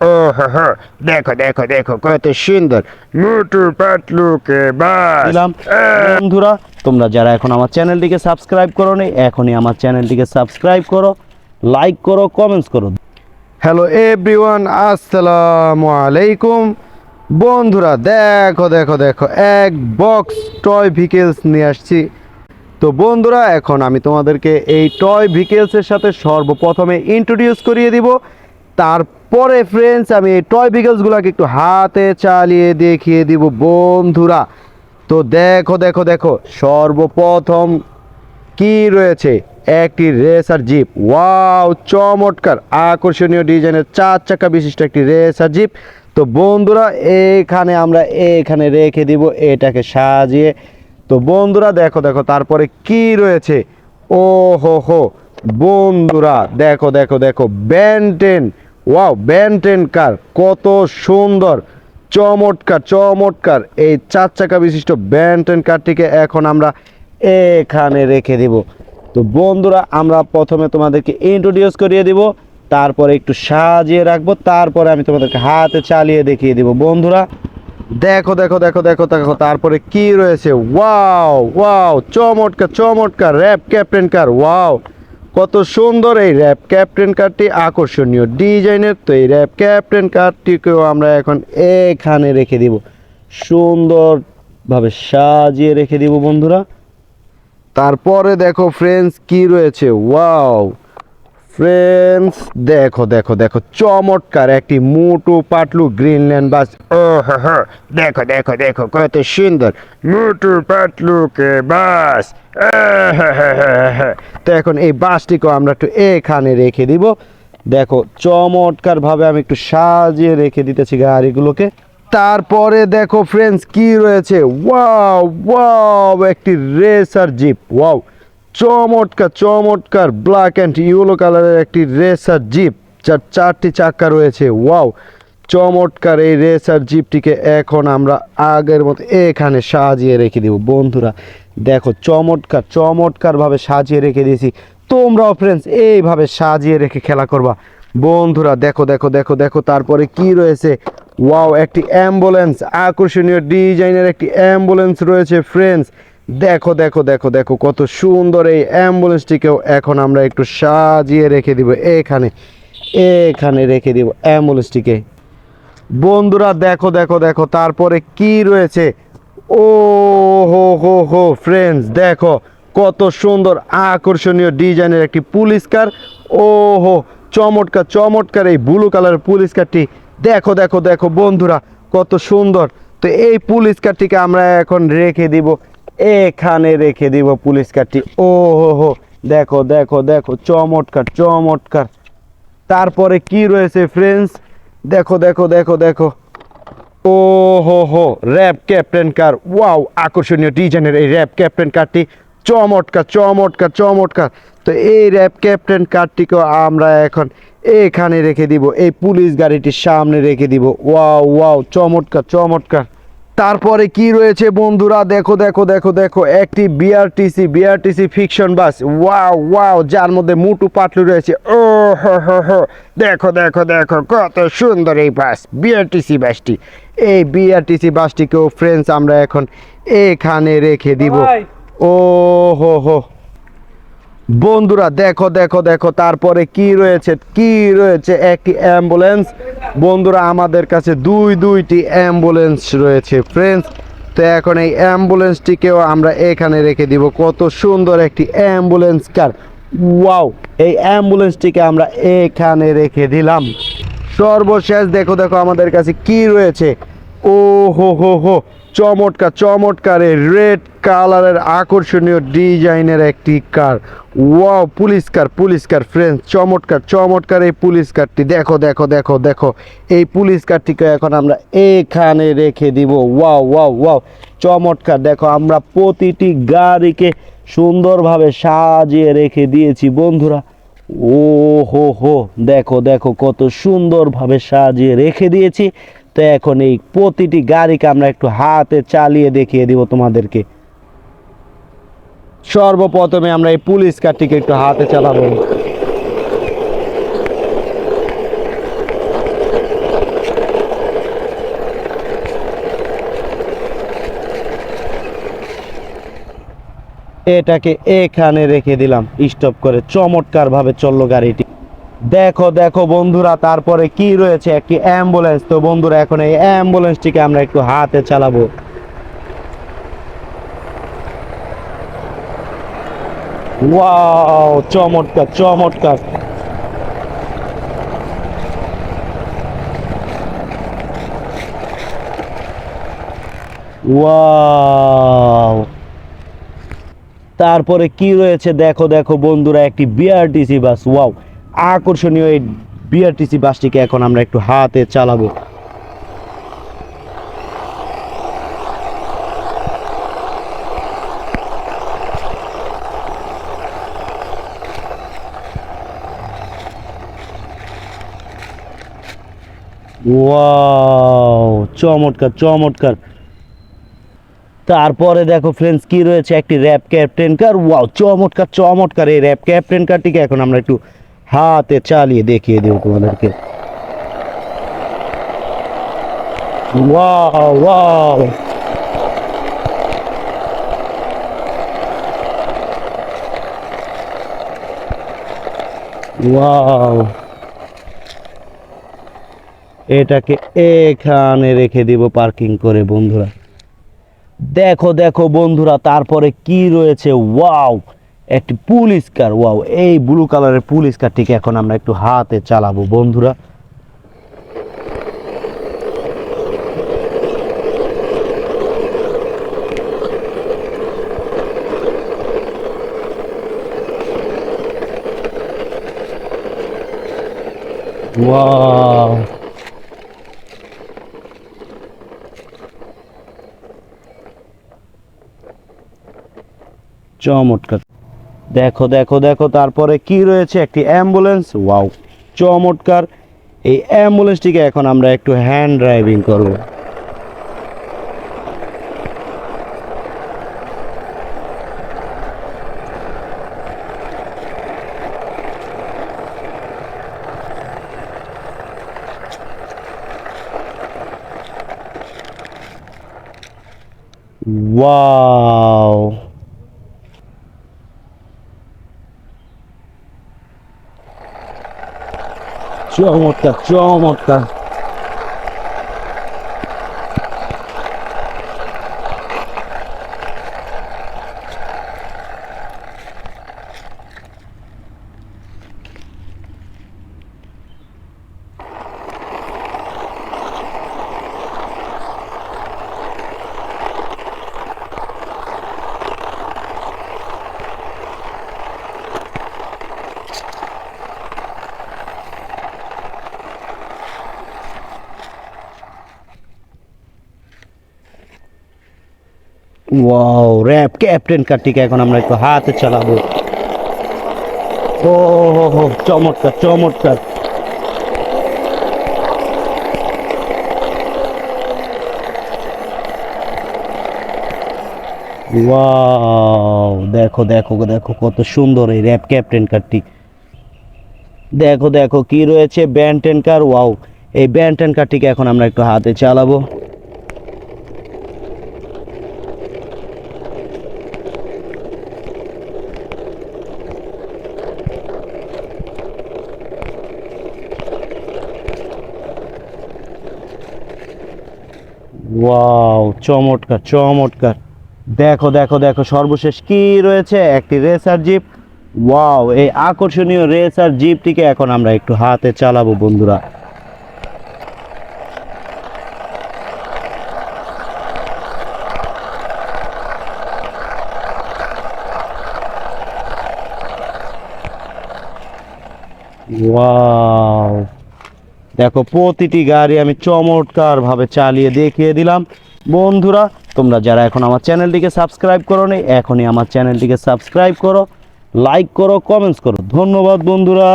ও হো হো, দেখো দেখো দেখো কত সুন্দর মোটু পাতলু কে বাস দিলাম। বন্ধুরা, তোমরা যারা এখন আমার চ্যানেলটিকে সাবস্ক্রাইব করোনি, এখনই আমার চ্যানেলটিকে সাবস্ক্রাইব করো, লাইক করো, কমেন্টস করো। হ্যালো এভরিওয়ান, আসসালামু আলাইকুম। বন্ধুরা দেখো দেখো দেখো এক বক্স টয় ভেহিকেলস নিয়ে আসছি। তো বন্ধুরা, এখন আমি তোমাদেরকে এই টয় ভেহিকেলসের সাথে সর্বপ্রথমে ইন্ট্রোডিউস করিয়ে দিব। তারপরে ফ্রেন্ডস, আমি এই টয় ভেহিকেলসগুলোকে একটু হাতে চালিয়ে দেখিয়ে দিব বন্ধুরা। তো দেখো দেখো দেখো, সর্বপ্রথম কি রয়েছে, একটি রেসার জিপ। ওয়াও, চমৎকার আকর্ষণীয় ডিজাইনের 4 চাকা বিশিষ্ট একটি রেসার জিপ। তো বন্ধুরা, এখানে রেখে দিব এটাকে সাজিয়ে। তো বন্ধুরা দেখো দেখো, তারপরে কি রয়েছে, ও হো হো বন্ধুরা, দেখো দেখো দেখো বেন্টেন। ওয়াও, বেন্টেন কার, কত সুন্দর, চমৎকার চমৎকার এই 4 চাকা বিশিষ্ট বেন্টেন কারটিকে এখন আমরা এখানে রেখে দিব। তো বন্ধুরা, আমরা প্রথমে তোমাদেরকে ইন্ট্রোডিউস করিয়ে দিব, তারপরে একটু সাজিয়ে রাখবো, তারপরে আমি তোমাদেরকে হাতে চালিয়ে দেখিয়ে দিব বন্ধুরা। দেখো দেখো দেখো দেখো দেখো, তারপরে কি রয়েছে, ওয়াও ওয়াও, চমৎকার চমৎকার র্যাপ ক্যাপ্টেন কার। ওয়াও, কত সুন্দর এই র্যাপ ক্যাপ্টেন কারটি, আকর্ষণীয় ডিজাইনের। তো এই র্যাপ ক্যাপ্টেন কারটিকেও আমরা এখন এখানে রেখে দিব, সুন্দরভাবে সাজিয়ে রেখে দিব বন্ধুরা। তারপরে দেখো ফ্রেন্ডস কি রয়েছে, ওয়াও ফ্রেন্ডস, দেখো দেখো দেখো, চমৎকার একটি মোটু পাতলু গ্রিনল্যান্ড বাস। ও হো হো, দেখো দেখো দেখো কত সুন্দর মোটু পাতলু কে বাস। তো এখন এই বাসটিকেও আমরা একটু এখানে রেখে দিব। দেখো চমৎকার ভাবে আমি একটু সাজিয়ে রেখে দিতেছি গাড়িগুলোকে। তারপরে দেখো ফ্রেন্ডস কি রয়েছে, ওয়াও ওয়াও, একটি রেসার জিপ। ওয়াও, চমৎকার চমৎকার ব্ল্যাক অ্যান্ড ইয়েলো কালারের একটি রেসার জিপ, যার 4টি চাকা রয়েছে। ওয়াও, চমৎকার এই রেসার জিপটিকে এখন আমরা আগের মতো এখানে সাজিয়ে রেখে দিব বন্ধুরা। দেখো চমৎকার চমৎকারভাবে সাজিয়ে রেখে দিয়েছি। তোমরাও ফ্রেন্ডস এইভাবে সাজিয়ে রেখে খেলা করবা বন্ধুরা। দেখো দেখো দেখো দেখো, তারপরে কি রয়েছে, ওয়াও, একটি অ্যাম্বুলেন্স, আকর্ষণীয় ডিজাইনের একটি অ্যাম্বুলেন্স রয়েছে ফ্রেন্ডস। দেখো দেখো দেখো দেখো, কত সুন্দর এই অ্যাম্বুলেন্সটিকেও এখন আমরা একটু সাজিয়ে রেখে দিব এখানে, এখানে রেখে দিব অ্যাম্বুলেন্সটিকে বন্ধুরা। দেখো দেখো দেখো, তারপরে কি রয়েছে, ও হো হো হো ফ্রেন্ডস, দেখো কত সুন্দর আকর্ষণীয় ডিজাইনের একটি পুলিশ কার। ও হো, চমৎকার চমৎকার এই ব্লু কালারের পুলিশ কারটি। দেখো দেখো দেখো বন্ধুরা, কত সুন্দর। তো এই পুলিশ কারটিকে আমরা এখন রেখে দিব, এখানে রেখে দিব পুলিশ কারটি। ও হো হো, দেখো দেখো দেখো, চমৎকার চমৎকার। তারপরে কি রয়েছে ফ্রেন্ডস, দেখো দেখো দেখো দেখো, ও হো হো, র্যাপ ক্যাপ্টেন কার। ওয়াও, আকর্ষণীয় ডিজাইনের এই র্যাপ ক্যাপ্টেন কারটি, চমৎকার চমৎকার চমৎকার। তো এই র্যাপ ক্যাপ্টেন কারটিকেও আমরা এখন এখানে রেখে দিব, এই পুলিশ গাড়িটির সামনে রেখে দিব। ওয়াও ওয়াও, চমৎকার চমৎকার। তারপরে কি রয়েছে বন্ধুরা, দেখো দেখো দেখো দেখো, একটি বিআরটিসি ফিকশন বাস। ওয়াও ওয়াও, যার মধ্যে মোটু পাতলু রয়েছে। ও হো হো হো, দেখো দেখো দেখো, কত সুন্দর এই বাস, বিআরটিসি বাসটি। এই বিআরটিসি বাসটিকেও ফ্রেন্ডস আমরা এখন এখানে রেখে দিব। ও হো হো বন্ধুরা, দেখো দেখো দেখো, তারপরে কি রয়েছে, একটি অ্যাম্বুলেন্স বন্ধুরা। আমাদের কাছে দুইটি অ্যাম্বুলেন্স রয়েছে ফ্রেন্ডস। তো এখন এই অ্যাম্বুলেন্সটিকেও আমরা এখানে রেখে দিব, কত সুন্দর একটি অ্যাম্বুলেন্স কার। ওয়াও, এই অ্যাম্বুলেন্সটিকে আমরা এখানে রেখে দিলাম। সর্বশেষ দেখো দেখো, আমাদের কাছে কি রয়েছে, ও হো হো হো, চমৎকার চমৎকার এই রেড কালারের আকর্ষণীয় ডিজাইনের একটি কার। ওয়াও, পুলিশ কার ফ্রেন্ডস, চমৎকার চমৎকার এই পুলিশ কারটি। দেখো দেখো দেখো দেখো, এই পুলিশ কারটিকে এখন আমরা এখানে রেখে দিব। ওয়াও ওয়াও ওয়াও, চমৎকার। দেখো আমরা প্রতিটি গাড়িকে সুন্দরভাবে সাজিয়ে রেখে দিয়েছি বন্ধুরা। ও হো হো, দেখো দেখো, কত সুন্দরভাবে সাজিয়ে রেখে দিয়েছি। তো এখন এই প্রতিটি গাড়িকে আমরা একটু হাতে চালিয়ে দেখিয়ে দিব তোমাদেরকে। সর্বপ্রথমে আমরা এই পুলিশ কারটিকে একটু হাতে চালাবো। এটাকে এখানে রেখে দিলাম, স্টপ করে চমৎকার ভাবে চললো গাড়িটি। দেখো দেখো বন্ধুরা, তারপরে কি রয়েছে, একটি অ্যাম্বুলেন্স। তো বন্ধুরা এখন এই অ্যাম্বুলেন্সটিকে আমরা একটু হাতে চালাবো। ওয়াও, চমৎকার চমৎকার। ওয়াও, তারপরে কি রয়েছে দেখো দেখো বন্ধুরা, একটি বিআরটিসি বাস। ওয়াও, আকর্ষণীয় এই বিআরটিসি বাসটিকে এখন আমরা একটু হাতে চালাবো। ওয়াও, চমৎকার চমৎকার। তারপরে দেখো ফ্রেন্ডস কি রয়েছে, একটি র্যাব ক্যাপ্টেন কার। ওয়াও, চমৎকার চমৎকার। এই র্যাব ক্যাপ্টেন কারটিকে এখন আমরা একটু হাতে চালিয়ে দেখিয়ে দেবো তোমাদেরকে। ওয়াও ওয়াও, ওয়াও, এটাকে এখানে রেখে দিব পার্কিং করে বন্ধুরা। দেখো দেখো বন্ধুরা, তারপরে কি রয়েছে, ওয়াও, একটি পুলিশ কার। ওয়াও, এই ব্লু কালারের পুলিশ কারটিকে এখন আমরা একটু হাতে চালাবো বন্ধুরা। ওয়াও, চমৎকার। দেখো দেখো দেখো, তারপরে কি রয়েছে, একটি অ্যাম্বুলেন্স। ওয়াও, চমৎকার। এই অ্যাম্বুলেন্সটিকে এখন আমরা একটু হ্যান্ড ড্রাইভিং করব। ওয়াও, চমৎকার চমৎকার। ওয়াও, র্যাব ক্যাপ্টেন কারটিকে এখন আমরা একটু হাতে চালাবো। ও হো হো, চমৎকার চমৎকার। ওয়াও, দেখো দেখো দেখো কত সুন্দর এই র্যাব ক্যাপ্টেন কারটি। দেখো দেখো কি রয়েছে, ব্যান্টেন কার। ওয়াও, এই ব্যান্টেন কারটিকে এখন আমরা একটু হাতে চালাবো। ওয়াও, চমৎকার চমৎকার। দেখো দেখো দেখো, সর্বশেষ কি রয়েছে, একটি রেসার জিপ। ওয়াও, এই আকর্ষণীয় রেসার জিপটিকে এখন আমরা একটু হাতে চালাবো বন্ধুরা। ওয়াও, দেখো প্রতিটি গাড়ি আমি চমৎকার ভাবে চালিয়ে দেখিয়ে দিলাম বন্ধুরা। তোমরা যারা এখন আমার চ্যানেলটিকে সাবস্ক্রাইব করোনি, এখনই আমার চ্যানেলটিকে সাবস্ক্রাইব করো, লাইক করো, কমেন্টস করো। ধন্যবাদ বন্ধুরা।